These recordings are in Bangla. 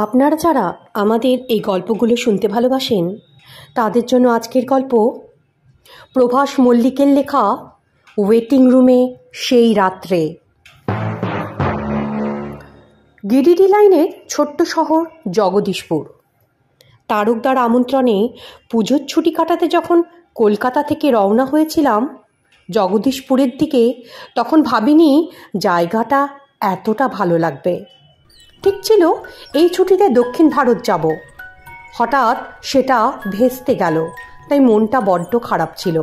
আপনারা যারা আমাদের এই গল্পগুলো শুনতে ভালোবাসেন তাদের জন্য আজকের গল্প প্রভাস মল্লিকের লেখা ওয়েটিং রুমে সেই রাত্রে। গিরিডি লাইনের ছোট্ট শহর জগদীশপুর। তারকদার আমন্ত্রণে পুজোর ছুটি কাটাতে যখন কলকাতা থেকে রওনা হয়েছিলাম জগদীশপুরের দিকে, তখন ভাবিনি জায়গাটা এতটা ভালো লাগবে। ঠিক ছিল এই ছুটিতে দক্ষিণ ভারত যাব, হঠাৎ সেটা ভেস্তে গেল, তাই মনটা বড্ড খারাপ ছিল।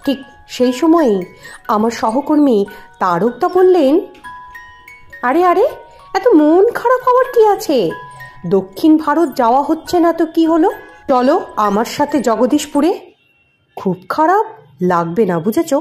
ঠিক সেই সময়েই আমার সহকর্মী তারকদা বললেন, আরে আরে এত মন খারাপ হওয়ার কি আছে, দক্ষিণ ভারত যাওয়া হচ্ছে না তো কি হলো, চলো আমার সাথে জগদীশপুরে, খুব খারাপ লাগবে না, বুঝেছ।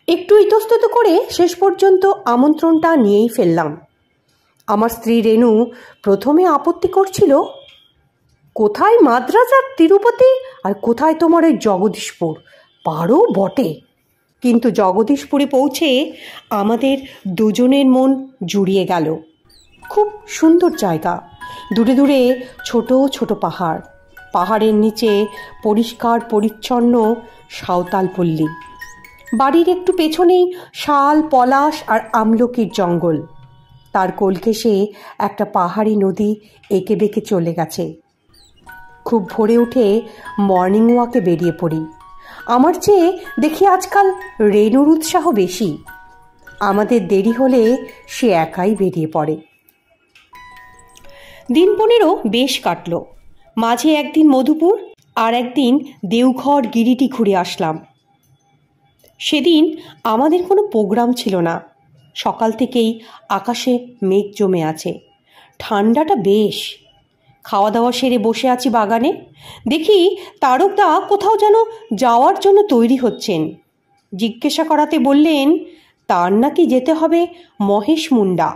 একটু ইতস্তত করে শেষ পর্যন্ত আমন্ত্রণটা নিয়েই ফেললাম। আমার স্ত্রী রেনু প্রথমে আপত্তি করছিল, কোথায় মাদ্রাজ আর তিরুপতি, আর কোথায় তোমার ওই জগদীশপুর, পারো বটে। কিন্তু জগদীশপুরে পৌঁছে আমাদের দুজনের মন জুড়িয়ে গেল। খুব সুন্দর জায়গা, দূরে দূরে ছোট ছোট পাহাড়, পাহাড়ের নিচে পরিষ্কার পরিচ্ছন্ন সাঁওতাল পল্লী, বাড়ির একটু পেছনেই শাল পলাশ আর আমলকির জঙ্গল, তার কোলঘেঁষে একটা পাহাড়ি নদী এঁকে বেঁকে চলে গেছে। খুব ভোরে উঠে মর্নিং ওয়াকে বেরিয়ে পড়ি। আমার চেয়ে দেখি আজকাল রেনুর উৎসাহ বেশি। আমাদের দেরি হলে সে একাই বেরিয়ে পড়ে। দিন 15 বেশ কাটল। মাঝে একদিন মধুপুর আর একদিন দেওঘর গিরিটি ঘুরে আসলাম। সেদিন আমাদের কোনো প্রোগ্রাম ছিল না। সকাল থেকেই আকাশে মেঘ জমে আছে, ঠান্ডাটা বেশ। খাওয়া দাওয়া সেরে বসে আছি বাগানে, দেখি তারকদা কোথাও যেন যাওয়ার জন্য তৈরি হচ্ছেন। জিজ্ঞাসা করাতে বললেন তার নাকি যেতে হবে মহেশমুন্ডা।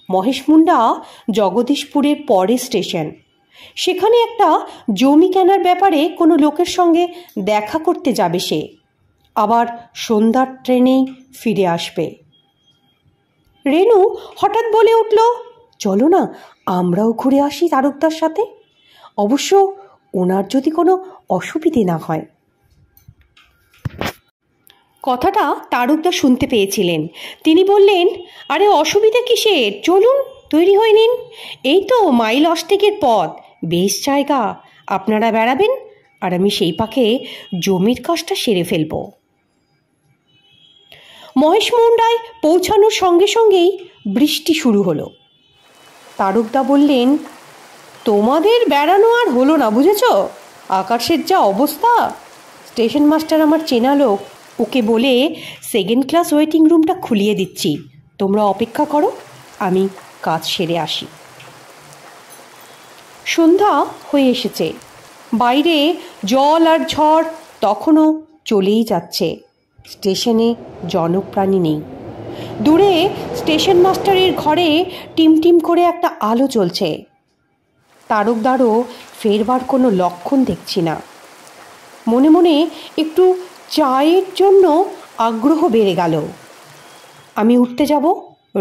মহেশমুন্ডা জগদীশপুরের পরের স্টেশন। সেখানে একটা জমি কেনার ব্যাপারে কোনো লোকের সঙ্গে দেখা করতে যাবে সে, আবার সন্ধ্যার ট্রেনেই ফিরে আসবে। রেনু হঠাৎ বলে উঠল, চলো না আমরাও ঘুরে আসি তারকদার সাথে, অবশ্য ওনার যদি কোনো অসুবিধে না হয়। কথাটা তারকদা শুনতে পেয়েছিলেন। তিনি বললেন, আরে অসুবিধা কিসের, চলুন তৈরি হয়ে নিন, এই তো মাইল 8 পথ, বেশ জায়গা, আপনারা বেড়াবেন আর আমি সেই পাখে জমির কাজটা সেরে ফেলব। মহেশমুন্ডায় পৌঁছানোর সঙ্গে সঙ্গেই বৃষ্টি শুরু হলো। তারকদা বললেন, তোমাদের বেড়ানো আর হলো না, বুঝেছ, আকাশের যা অবস্থা। স্টেশন মাস্টার আমার চেনা লোক, ওকে বলে 2nd ক্লাস ওয়েটিং রুমটা খুলিয়ে দিচ্ছি, তোমরা অপেক্ষা করো, আমি কাজ সেরে আসি। সন্ধ্যা হয়ে এসেছে, বাইরে জল আর ঝড় তখনও চলেই যাচ্ছে। স্টেশনে জনপ্রাণী নেই। দূরে স্টেশন মাস্টারের ঘরে টিমটিম করে একটা আলো জ্বলছে। তারকদারও ফেরবার কোনো লক্ষণ দেখছি না। মনে মনে একটু চায়ের জন্য আগ্রহ বেড়ে গেল। আমি উঠতে যাব,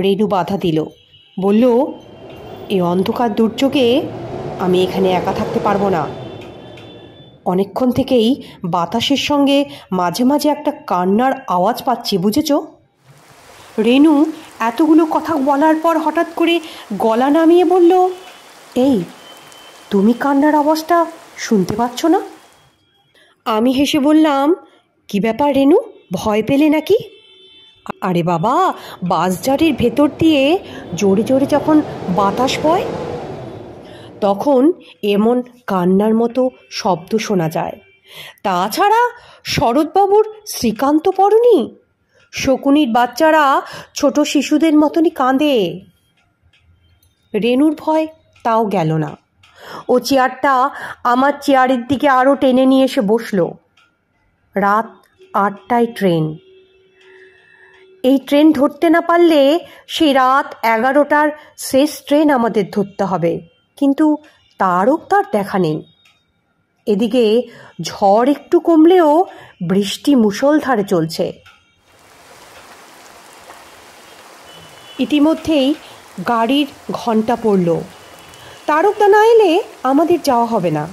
রেনু বাধা দিল, বলল, এই অন্ধকার দুর্যোগে আমি এখানে একা থাকতে পারবো না। অনেকক্ষণ থেকেই বাতাসের সঙ্গে মাঝে মাঝে একটা কান্নার আওয়াজ পাচ্ছি, বুঝেছ। রেনু এতগুলো কথা বলার পর হঠাৎ করে গলা নামিয়ে বলল, এই তুমি কান্নার আওয়াজটা শুনতে পাচ্ছ না? আমি হেসে বললাম, কি ব্যাপার রেনু, ভয় পেলে নাকি? আরে বাবা, বাসজারির ভেতর দিয়ে জোরে জোরে যখন বাতাস বয় তখন এমন কান্নার মতো শব্দ শোনা যায়। তাছাড়া শরৎবাবুর শ্রীকান্ত পড়নি, শকুনির বাচ্চারা ছোট শিশুদের মতনই কাঁদে। রেনুর ভয় তাও গেল না। ও চেয়ারটা আমার চেয়ারের দিকে আরও টেনে নিয়ে এসে বসল। রাত 8টায় ট্রেন। এই ট্রেন ধরতে না পারলে সেই রাত 11টার শেষ ট্রেন আমাদের ধরতে হবে। কিন্তু তার দেখা নেই। এদিকে ঝড় একটু কমলেও বৃষ্টি মুষলধারে চলছে। ইতিমধ্যেই গাড়ির ঘন্টা পড়ল। তারকদা না এলে আমাদের যাওয়া হবে না।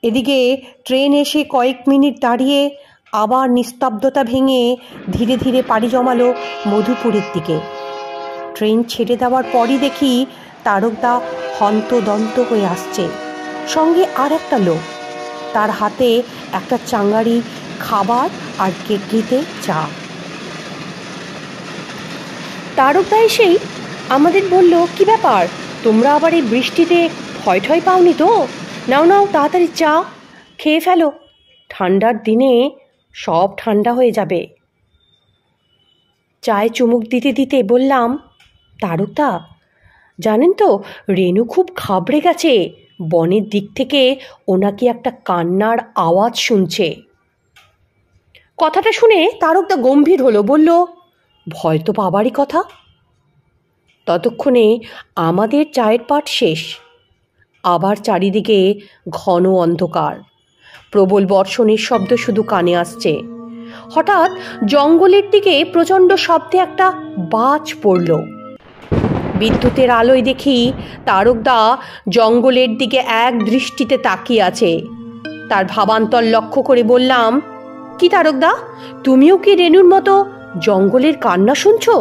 এদিকে ট্রেন এসে কয়েক মিনিট দাঁড়িয়ে আবার নিস্তব্ধতা ভেঙে ধীরে ধীরে পাড়ি জমালো মধুপুরের দিকে। ট্রেন ছেড়ে দেওয়ার পরই দেখি তারকদা হন্তদন্ত হয়ে আসছে, সঙ্গে আর একটা লোক, তার হাতে একটা চাঙ্গারি খাবার আর কেটলিতে চা। তারকদা এসেই আমাদের বলল, কি ব্যাপার, তোমরা আবার এই বৃষ্টিতে ভয় ঠয় পাওনি তো? নাও নাও, তাড়াতাড়ি চা খেয়ে ফেলো, ঠান্ডার দিনে সব ঠান্ডা হয়ে যাবে। চায়ে চুমুক দিতে দিতে বললাম, তারকদা জানেন তো, রেনু খুব ঘাবড়ে গেছে। বনের দিক থেকে ওনাকে একটা কান্নার আওয়াজ শুনছে। কথাটা শুনে তারকদা গম্ভীর হলো, বলল, ভয় তো পাবারই কথা। ততক্ষণে আমাদের চায়ের পাট শেষ। আবার চারিদিকে ঘন অন্ধকার, প্রবল বর্ষণের শব্দ শুধু কানে আসছে। হঠাৎ জঙ্গলের দিকে প্রচণ্ড শব্দে একটা বাজ পড়ল। বিদ্যুতের আলোয় দেখি তারকদা জঙ্গলের দিকে এক দৃষ্টিতে তাকিয়ে আছে। তার ভাবান্তর লক্ষ্য করে বললাম, কি তারকদা, তুমিও কি রেনুর মতো জঙ্গলের কান্না শুনছো?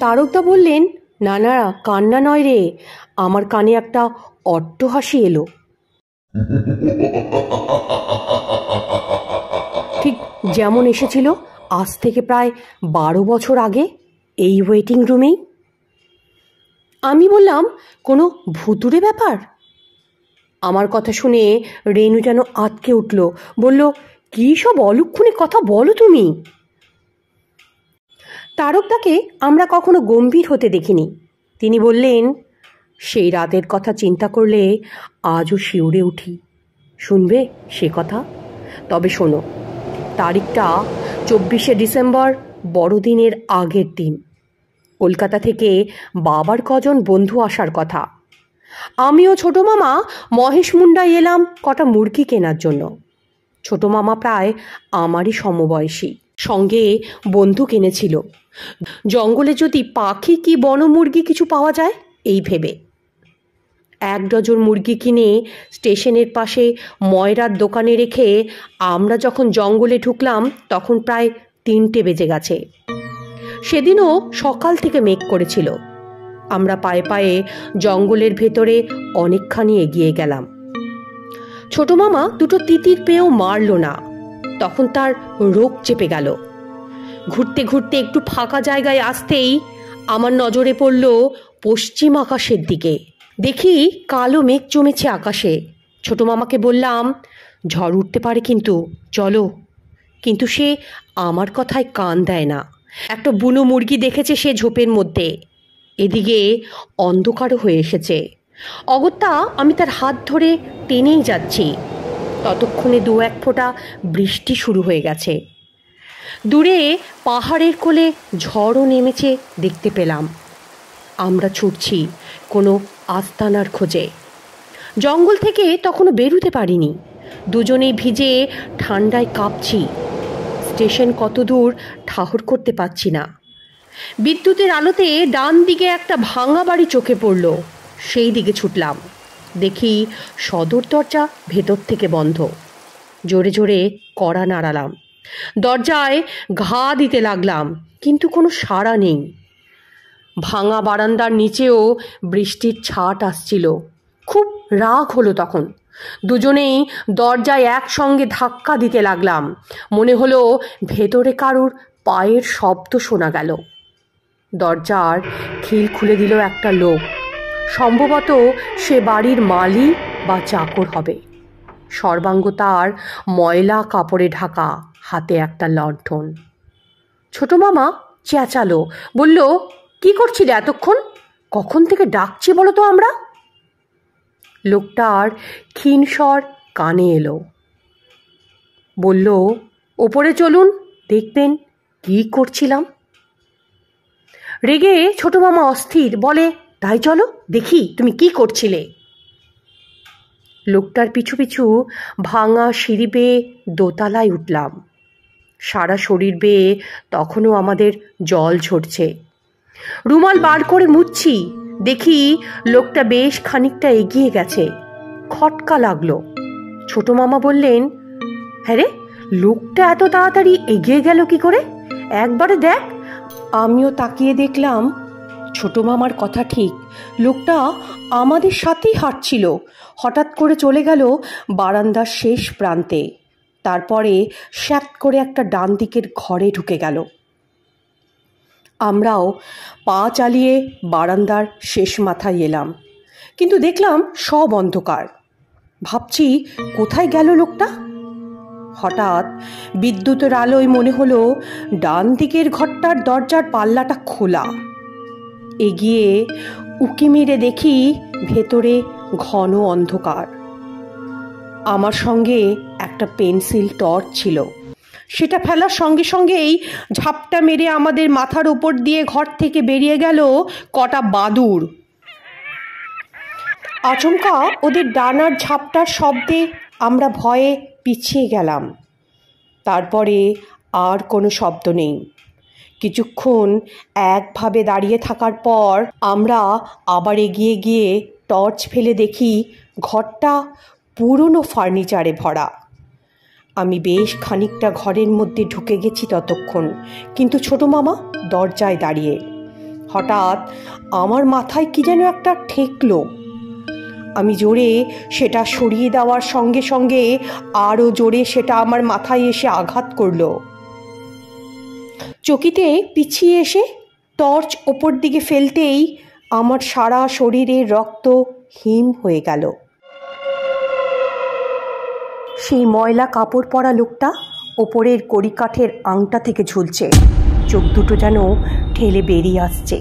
তারকদা বললেন, না না, কান্না নয় রে, আমার কানে একটা অট্টহাসি এলো। ঠিক যেমন এসেছিল আজ থেকে প্রায় 12 বছর আগে এই ওয়েটিং রুমেই। আমি বললাম, কোনো ভুতুড়ে ব্যাপার? আমার কথা শুনে রেনু যেন আটকে উঠল, বলল, কী সব অলক্ষণে কথা বলো তুমি? তারকদাকে আমরা কখনো গম্ভীর হতে দেখিনি। তিনি বললেন, সেই রাতের কথা চিন্তা করলে আজও শিউরে উঠি। শুনবে সে কথা? তবে শোনো, তারিখটা 24শে ডিসেম্বর, বড়দিনের আগের দিন। কলকাতা থেকে বাবার কজন বন্ধু আসার কথা। আমিও ছোটো মামা মহেশ মুন্ডায় এলাম কটা মুরগি কেনার জন্য। ছোটো মামা প্রায় আমারই সমবয়সী, সঙ্গে বন্ধু কিনেছিল, জঙ্গলে যদি পাখি কি বনমুরগি কিছু পাওয়া যায় এই ভেবে। 1 ডজন মুরগি কিনে স্টেশনের পাশে ময়রার দোকানে রেখে আমরা যখন জঙ্গলে ঢুকলাম তখন প্রায় 3টে বেজে গেছে। সেদিনও সকাল থেকে মেঘ করেছিল। আমরা পায়ে পায়ে জঙ্গলের ভেতরে অনেকখানি এগিয়ে গেলাম। ছোট মামা 2টো তিতির পেয়েও মারল না, তখন তার রোগ চেপে গেল। ঘুরতে ঘুরতে একটু ফাঁকা জায়গায় আসতেই আমার নজরে পড়ল পশ্চিম আকাশের দিকে। দেখি কালো মেঘ জমেছে আকাশে। ছোট মামাকে বললাম, ঝড় উঠতে পারে কিন্তু, চলো। কিন্তু সে আমার কথায় কান দেয় না। একটা বুনো মুরগি দেখেছে সে ঝোপের মধ্যে। এদিকে অন্ধকারও হয়ে এসেছে। অগত্যা আমি তার হাত ধরে টেনেই যাচ্ছি। ততক্ষণে 2-1 ফোঁটা বৃষ্টি শুরু হয়ে গেছে। দূরে পাহাড়ের কোলে ঝড়ও নেমেছে দেখতে পেলাম। আমরা ছুটছি কোনো আস্তানার খোঁজে। জঙ্গল থেকে তখনও বেরোতে পারিনি। দুজনেই ভিজে ঠান্ডায় কাঁপছি। স্টেশন কত দূর ঠাহর করতে পারছি না। বিদ্যুতের আলোতে ডান দিকে একটা ভাঙা বাড়ি চোখে পড়ল। সেই দিকে ছুটলাম। দেখি সদর দরজা ভেতর থেকে বন্ধ। জোরে জোরে কড়া নাড়ালাম। দরজায় ঘা দিতে লাগলাম, কিন্তু কোনো সাড়া নেই। ভাঙা বারান্দার নিচেও বৃষ্টির ছাট আসছিল। খুব রাগ হলো তখন। দুজনেই দরজায় একসঙ্গে ধাক্কা দিতে লাগলাম। মনে হলো ভেতরে কারুর পায়ের শব্দ শোনা গেল। দরজার খিল খুলে দিল একটা লোক। সম্ভবত সে বাড়ির মালি বা চাকর হবে। সর্বাঙ্গ তার ময়লা কাপড়ে ঢাকা, হাতে একটা লণ্ঠন। ছোট মামা চেঁচালো, বলল, কি করছিলে এতক্ষণ? কখন থেকে ডাকছি বলো তো আমরা? লোকটার ক্ষীণ স্বর কানে এলো। বলল, ওপরে চলুন, দেখবেন কি করছিলাম। রেগে ছোট মামা অস্থির, বলে, তাই চলো দেখি তুমি কি করছিলে। লোকটার পিছু পিছু ভাঙা সিঁড়ি বেয়ে দোতলায় উঠলাম। সারা শরীর বেয়ে তখনও আমাদের জল ঝরছে। রুমাল বার করে মুছছি, দেখি লোকটা বেশ খানিকটা এগিয়ে গেছে। খটকা লাগলো। ছোট মামা বললেন, হ্যাঁ রে, লোকটা এত তাড়াতাড়ি এগিয়ে গেল কি করে? একবারে দেখ। আমিও তাকিয়ে দেখলাম, ছোট মামার কথা ঠিক, লোকটা আমাদের সাথেই হাঁটছিল। হঠাৎ করে চলে গেল বারান্দার শেষ প্রান্তে, তারপরে শ্যাত করে একটা ডান দিকের ঘরে ঢুকে গেল। আমরাও পা চালিয়ে বারান্দার শেষ মাথায় এলাম, কিন্তু দেখলাম সব অন্ধকার। ভাবছি কোথায় গেল লোকটা। হঠাৎ বিদ্যুতের আলোয় মনে হলো ডান দিকের ঘরটার দরজার পাল্লাটা খোলা। এগিয়ে উকি মেরে দেখি ভেতরে ঘন অন্ধকার। আমার সঙ্গে একটা পেন্সিল টর্চ ছিল, সেটা ফেলার সঙ্গে সঙ্গেই ঝাপটা মেরে আমাদের মাথার উপর দিয়ে ঘর থেকে বেরিয়ে গেল কটা বাদুড়। আচমকা ওদের ডানার ঝাপটার শব্দে আমরা ভয়ে পিছিয়ে গেলাম। তারপরে আর কোনো শব্দ নেই। কিছুক্ষণ একভাবে দাঁড়িয়ে থাকার পর আমরা আবার এগিয়ে গিয়ে টর্চ ফেলে দেখি ঘরটা পুরনো ফার্নিচারে ভরা। আমি বেশ খানিকটা ঘরের মধ্যে ঢুকে গেছি ততক্ষণ, কিন্তু ছোট মামা দরজায় দাঁড়িয়ে। হঠাৎ আমার মাথায় কি যেন একটা ঠেকলো। আমি জোরে সেটা সরিয়ে দেওয়ার সঙ্গে সঙ্গে আরও জোরে সেটা আমার মাথায় এসে আঘাত করলো। চকিতে পিছিয়ে এসে টর্চ ওপর দিকে ফেলতেই আমার সারা শরীরের রক্ত হিম হয়ে গেল। সেই ময়লা কাপড় পরা লোকটা ওপরের কড়িকাঠের আংটা থেকে ঝুলছে, চোখ দুটো যেন ঠেলে বেরিয়ে আসছে।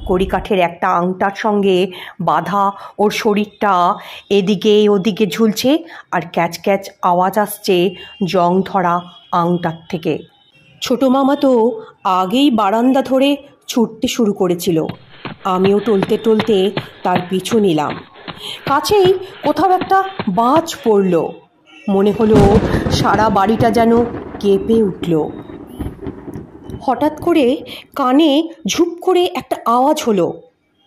কড়িকাঠের একটা আংটার সঙ্গে বাঁধা ওর শরীরটা এদিকে ওদিকে ঝুলছে, আর ক্যাচ ক্যাচ আওয়াজ আসছে জং ধরা আংটার থেকে। ছোট মামা তো আগেই বারান্দা ধরে ছুটতে শুরু করেছিল। আমিও টলতে টলতে তার পিছু নিলাম। কাছেই কোথাও একটা বাজ পড়ল। মনে হলো সারা বাড়িটা যেন কেঁপে উঠল। হঠাৎ করে কানে ঝুপ করে একটা আওয়াজ হলো।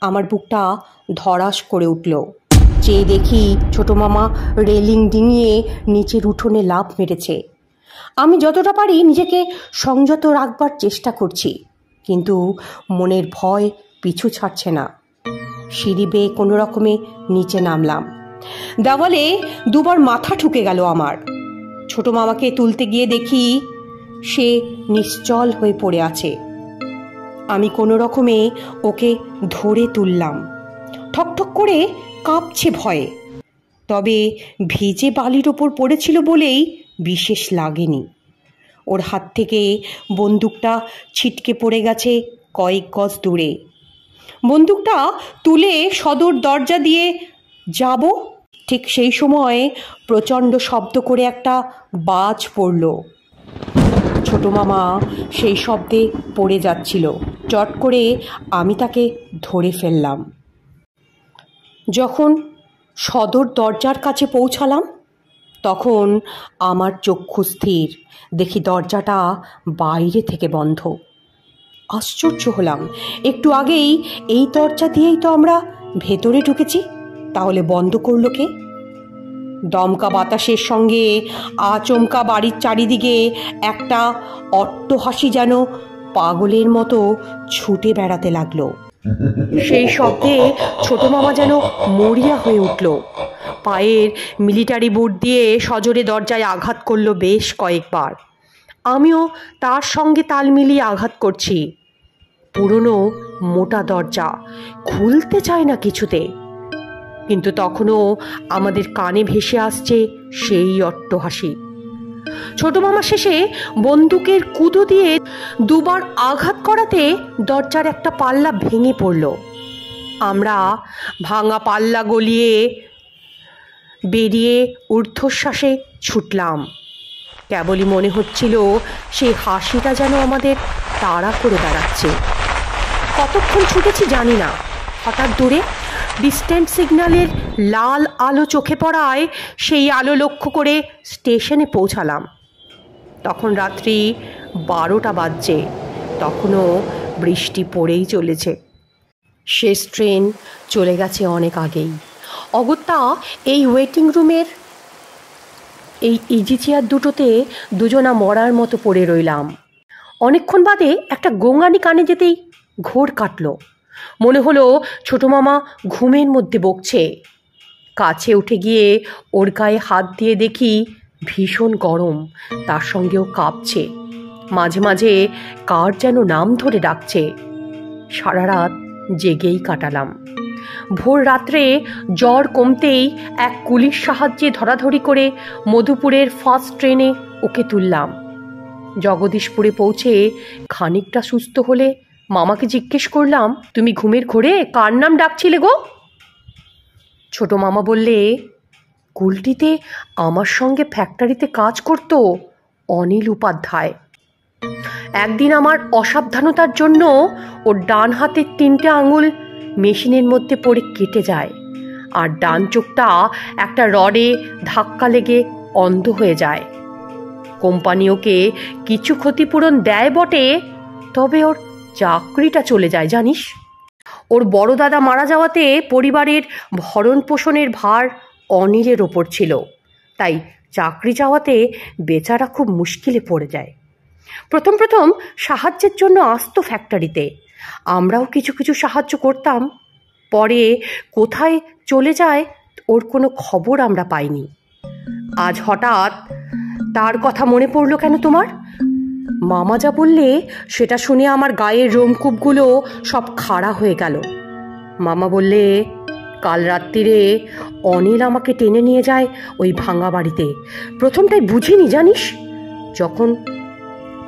আমার বুকটা ধড়াস করে উঠল। চেয়ে দেখি ছোট মামা রেলিং ডিঙিয়ে নিচের উঠোনে লাফ মেরেছে। আমি যতটা পারি নিজেকে সংযত রাখবার চেষ্টা করছি, কিন্তু মনের ভয় পিছু ছাড়ছে না। সিঁড়ি বেয়ে কোনো রকমে নিচে নামলাম। দেওয়ালে দুবার মাথা ঠুকে গেল আমার। ছোট মামাকে তুলতে গিয়ে দেখি সে নিশ্চল হয়ে পড়ে আছে। আমি কোনো রকমে ওকে ধরে তুললাম। ঠকঠক করে কাঁপছে ভয়ে, তবে ভিজে বালির ওপর পড়েছিল বলেই বিশেষ লাগেনি। ওর হাত থেকে বন্দুকটা ছিটকে পড়ে গেছে কয়েক গজ দূরে। বন্দুকটা তুলে সদর দরজা দিয়ে যাব, ঠিক সেই সময় প্রচণ্ড শব্দ করে একটা বাজ পড়ল। ছোট মামা সেই শব্দে পড়ে যাচ্ছিল। চট করে আমি তাকে ধরে ফেললাম। যখন সদর দরজার কাছে পৌঁছালাম তখন আমার চক্ষু স্থির। দেখি দরজাটা বাইরে থেকে বন্ধ। আশ্চর্য হলাম, একটু আগেই এই দরজা দিয়েই তো আমরা ভেতরে ঢুকেছি, তাহলে বন্ধ করলো কে? দমকা বাতাসের সঙ্গে আচমকা বাড়ির চারিদিকে একটা অট্টহাসি যেন পাগলের মতো ছুটে বেড়াতে লাগলো। সেই শব্দে ছোট মামা যেন মরিয়া হয়ে উঠল। পায়ের মিলিটারি বুট দিয়ে সজোরে দরজায় আঘাত করলো বেশ কয়েকবার। আমিও তার সঙ্গে তাল মিলিয়ে আঘাত করছি। পুরনো মোটা দরজা, খুলতে চায় না কিছুতে। কিন্তু তখনও আমাদের কানে ভেসে আসছে সেই অট্টহাসি। ছোট মামা শেষে বন্দুকের কুদো দিয়ে দুবার আঘাত করাতে দরজার একটা পাল্লা ভেঙে পড়ল। আমরা ভাঙা পাল্লা গলিয়ে বেরিয়ে ঊর্ধ্বশ্বাসে ছুটলাম। কেবলই মনে হচ্ছিল সেই হাসিটা যেন আমাদের তাড়া করে বেড়াচ্ছে। কতক্ষণ ছুটেছি জানি না। হঠাৎ দূরে ডিস্ট্যান্ট সিগন্যালের লাল আলো চোখে পড়ায় সেই আলো লক্ষ্য করে স্টেশনে পৌঁছালাম। তখন রাত্রি 12টা বাজছে। তখনও বৃষ্টি পড়েই চলেছে। শেষ ট্রেন চলে গেছে অনেক আগেই। অগত্যা এই ওয়েটিং রুমের এই ইজি চেয়ার দুটোতে দুজনা মরার মতো পড়ে রইলাম। অনেকক্ষণ বাদে একটা গোঙানি কানে যেতেই ঘোর কাটল। মনে হলো ছোটো মামা ঘুমের মধ্যে বকছে। কাছে উঠে গিয়ে ওর গায়ে হাত দিয়ে দেখি ভীষণ গরম, তার সঙ্গেও কাঁপছে। মাঝে মাঝে কার যেন নাম ধরে ডাকছে। সারা রাত জেগেই কাটালাম। ভোর রাত্রে জ্বর কমতেই এক কুলির সাহায্যে ধরাধরি করে মধুপুরের ফার্স্ট ট্রেনে ওকে তুললাম। জগদীশপুরে পৌঁছে খানিকটা সুস্থ হলে মামাকে জিজ্ঞেস করলাম, তুমি ঘুমের ঘোরে কার নাম ডাকছিলে গো? ছোট মামা বললে, কুলটিতে আমার সঙ্গে ফ্যাক্টরিতে কাজ করত অনিল উপাধ্যায়। একদিন আমার অসাবধানতার জন্য ওর ডান হাতের 3টে আঙুল মেশিনের মধ্যে পড়ে কেটে যায়, আর ডান চোখটা একটা রডে ধাক্কা লেগে অন্ধ হয়ে যায়। কোম্পানি ওকে কিছু ক্ষতিপূরণ দেয় বটে, তবে ওর চাকরিটা চলে যায় জানিস। ওর বড় দাদা মারা যাওয়াতে পরিবারের ভরণ পোষণের ভার অনিলের ওপর ছিল, তাই চাকরি যাওয়াতে বেচারা খুব মুশকিলে পড়ে যায়। প্রথম প্রথম সাহায্যের জন্য আসতো ফ্যাক্টরিতে, আমরাও কিছু কিছু সাহায্য করতাম। পরে কোথায় চলে যায় ওর কোনো খবর আমরা পাইনি। আজ হঠাৎ তার কথা মনে পড়লো কেন তোমার? মামা যা বললে সেটা শুনে আমার গায়ের রোমকূপগুলো সব খাড়া হয়ে গেল। মামা বললে, কাল রাত্রিরে অনিল আমাকে টেনে নিয়ে যায় ওই ভাঙা বাড়িতে। প্রথমটাই বুঝিনি জানিস, যখন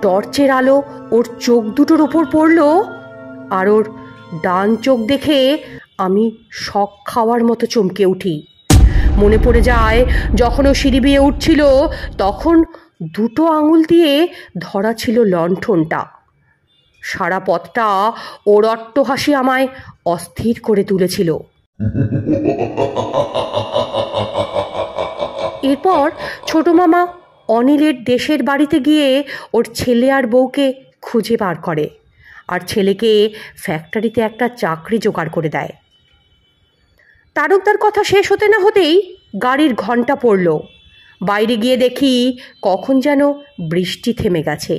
টর্চের আলো ওর চোখ দুটোর ওপর পড়ল আর ওর ডান চোখ দেখে আমি শক খাওয়ার মতো চমকে উঠি। মনে পড়ে যায় যখন ও সিঁড়ি বেয়ে উঠছিল তখন 2টো আঙুল দিয়ে ধরা ছিল লণ্ঠনটা। সারা পথটা ওর অট্টহাসি আমায় অস্থির করে তুলেছিল। এরপর ছোট মামা অনিলের দেশের বাড়িতে গিয়ে ওর ছেলে আর বউকে খুঁজে বার করে, আর ছেলেকে ফ্যাক্টরিতে একটা চাকরি জোগাড় করে দেয়। তারকদার কথা শেষ হতে না হতেই গাড়ির ঘণ্টা পড়ল। বাইরে গিয়ে দেখি কখন যেন বৃষ্টি থেমে গেছে।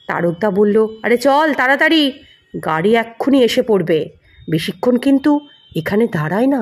তারকদা বলল, আরে চল তাড়াতাড়ি, গাড়ি এক্ষুনি এসে পড়বে, বেশিক্ষণ কিন্তু এখানে দাঁড়ায় না।